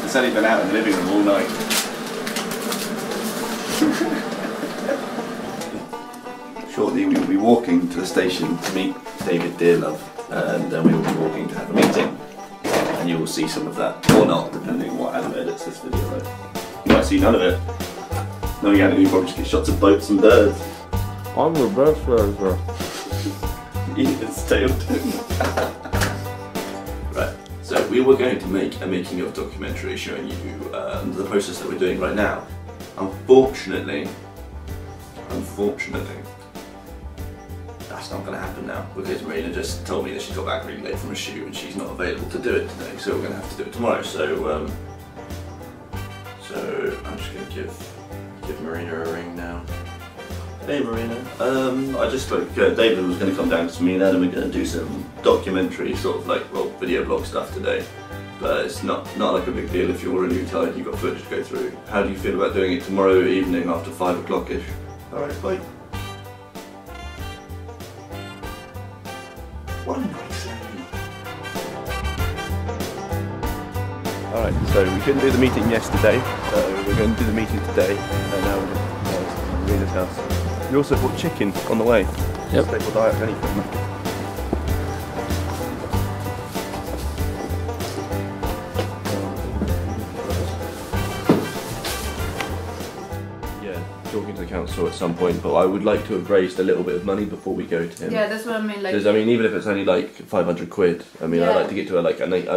It's only been out in the living room all night. Shortly we will be walking to the station to meet David Dearlove, and then we will be walking to have a meeting. And you will see some of that, or not, depending on what Adam edits this video, right? You might see none of it. Knowing Adam, you probably just get shots of boats and birds. I'm the best version. Eating its tail too. Right, so we were going to make a making of documentary showing you the process that we're doing right now. Unfortunately, that's not going to happen now, because Marina just told me that she got back really late from a shoot and she's not available to do it today, so we're going to have to do it tomorrow. So I'm just going to give Marina a ring now. Hey Marina. I just spoke, David was going to come down because me and Adam are going to do some documentary sort of like, well, video blog stuff today. But it's not like a big deal if you're already tired and you've got footage to go through. How do you feel about doing it tomorrow evening after 5 o'clock-ish? Alright, bye. What am I saying? Alright, so we couldn't do the meeting yesterday, so we're going to do the meeting today, and now we're at Marina's house. We also bought chicken on the way. Yep. Staple diet of anything. Talking to the council at some point, but I would like to have raised a little bit of money before we go to him. Yeah, that's what I mean. Like, because I mean, even if it's only like 500 quid, I mean, yeah. I'd like to get to a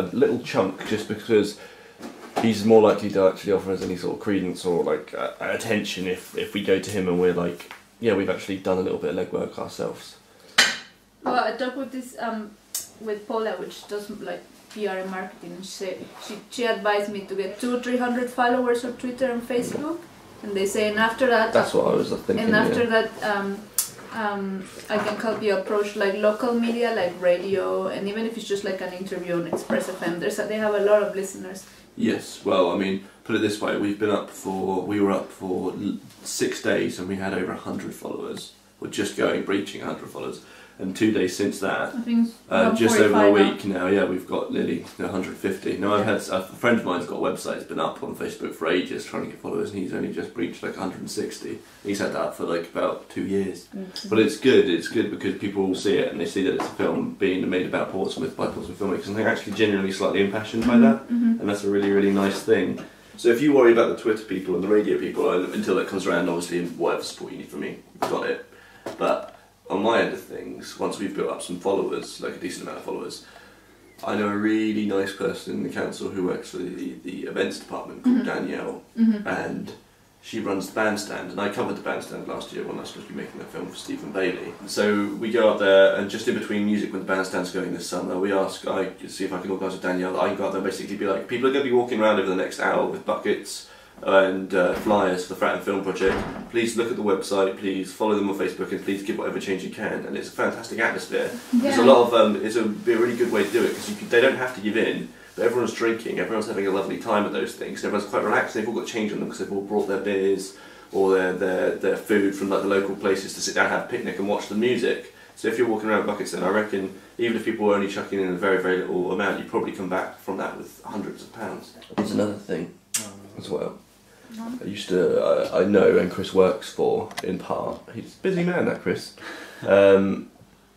little chunk, just because he's more likely to actually offer us any sort of credence or like attention if we go to him and we're like, yeah, we've actually done a little bit of legwork ourselves. Well, I talked with this with Paula, which does like PR and marketing. She advised me to get 200-300 followers on Twitter and Facebook. And they say, and after that... That's what I was thinking, and after that, I can help you approach like local media, like radio, and even if it's just like an interview on Express FM, they have a lot of listeners. Yes, well, I mean, put it this way, we were up for 6 days and we had over 100 followers. We're just breaching 100 followers. And 2 days since that, I think just over a week now, yeah, we've got nearly 150. Now, I've had a friend of mine's got a website, it's been up on Facebook for ages trying to get followers, and he's only just breached like 160. He's had that for like about 2 years. But it's good because people will see it and they see that it's a film being made about Portsmouth by Portsmouth filmmakers, and they're actually genuinely slightly impassioned by that, and that's a really, really nice thing. So if you worry about the Twitter people and the radio people, until that comes around, obviously, whatever support you need from me, you've got it. But on my end of things, once we've built up some followers, like a decent amount of followers, I know a really nice person in the council who works for the events department called Danielle, and she runs the bandstand, and I covered the bandstand last year when I was supposed to be making a film for Stephen Bailey. So we go up there, and just in between music when the bandstand's going this summer, I see if I can organise with Danielle, I can go up there and basically be like, people are going to be walking around over the next hour with buckets and flyers for the Fratton Film Project. Please look at the website, please follow them on Facebook, and please give whatever change you can. And it's a fantastic atmosphere. Yeah. There's a lot of it's a really good way to do it, because they don't have to give in, but everyone's drinking, everyone's having a lovely time at those things. Everyone's quite relaxed. They've all got change on them because they've all brought their beers or their food from like the local places to sit down, have a picnic, and watch the music. So if you're walking around with buckets, then I reckon even if people were only chucking in a very, very little amount, you'd probably come back from that with hundreds of pounds. Here's another thing as well. I know, and Chris works for, in part, he's a busy man, that Chris,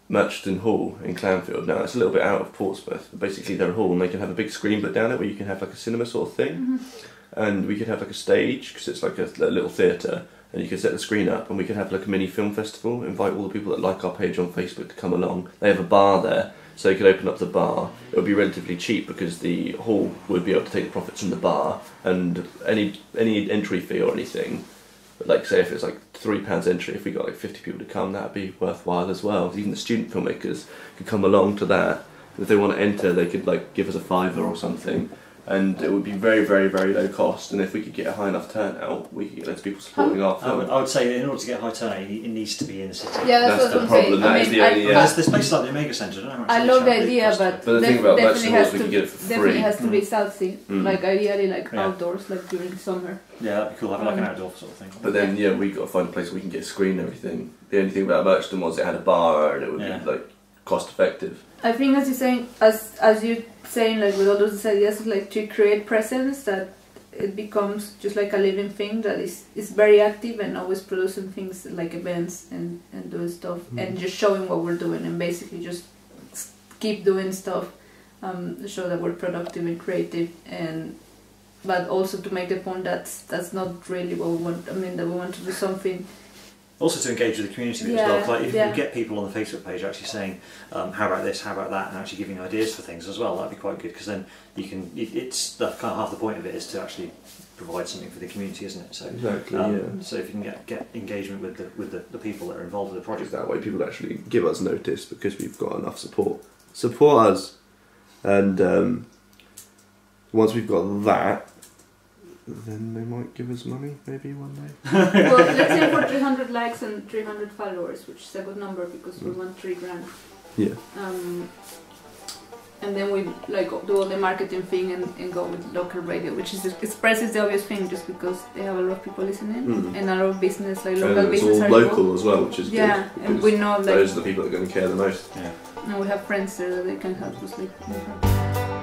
Murchison Hall in Clanfield. Now, it's a little bit out of Portsmouth, but basically they're a hall and they can have a big screen put down it where you can have like a cinema sort of thing, and we could have like a stage, because it's like a little theatre, and you could set the screen up, and we could have like a mini film festival, invite all the people that like our page on Facebook to come along. They have a bar there, so you could open up the bar. It would be relatively cheap because the hall would be able to take the profits from the bar, and any entry fee or anything, but like say if it's like £3 entry, if we got like 50 people to come, that'd be worthwhile as well. Even the student filmmakers could come along to that. If they want to enter, they could like give us a £5 or something, and it would be very, very, very low cost. And if we could get a high enough turnout, we could get loads of people supporting our film. I would say in order to get a high turnout, it needs to be in the city. Yeah, that's the problem. That is the only. There's places like the Omega Centre. I love the idea, but the thing about Murchison Hall is we can get it for free. Definitely has to be Southsea, like ideally like outdoors, like during summer. Yeah, that'd be cool. Having like an outdoor sort of thing. But then we got to find a place where we can get a screen and everything. The only thing about Murchison was it had a bar and it would be like cost effective. I think, as you're saying, as you saying, like with all those ideas, like to create presence that it becomes just like a living thing that is very active and always producing things like events and doing stuff and just showing what we're doing and basically just keep doing stuff, show that we're productive and creative, and but also to make the point that that's not really what we want. I mean, that we want to do something. Also to engage with the community as well. Like if you get people on the Facebook page actually saying, how about this, how about that, and actually giving ideas for things as well, that'd be quite good, because then you can. It's the kind of half the point of it is to actually provide something for the community, isn't it? So exactly. So if you can get engagement with the people that are involved with the project, that way people actually give us notice because we've got enough support. Support us, and once we've got that, then they might give us money, maybe one day. Well, let's say for 300 likes and 300 followers, which is a good number because we want 3 grand. Yeah. And then we like do all the marketing thing and go with local radio, which is expresses the obvious thing just because they have a lot of people listening and a lot of business, like local business. It's all local as well, which is good. Yeah, and we know like those are the people that are going to care the most. Yeah. And we have friends there that they can help us like.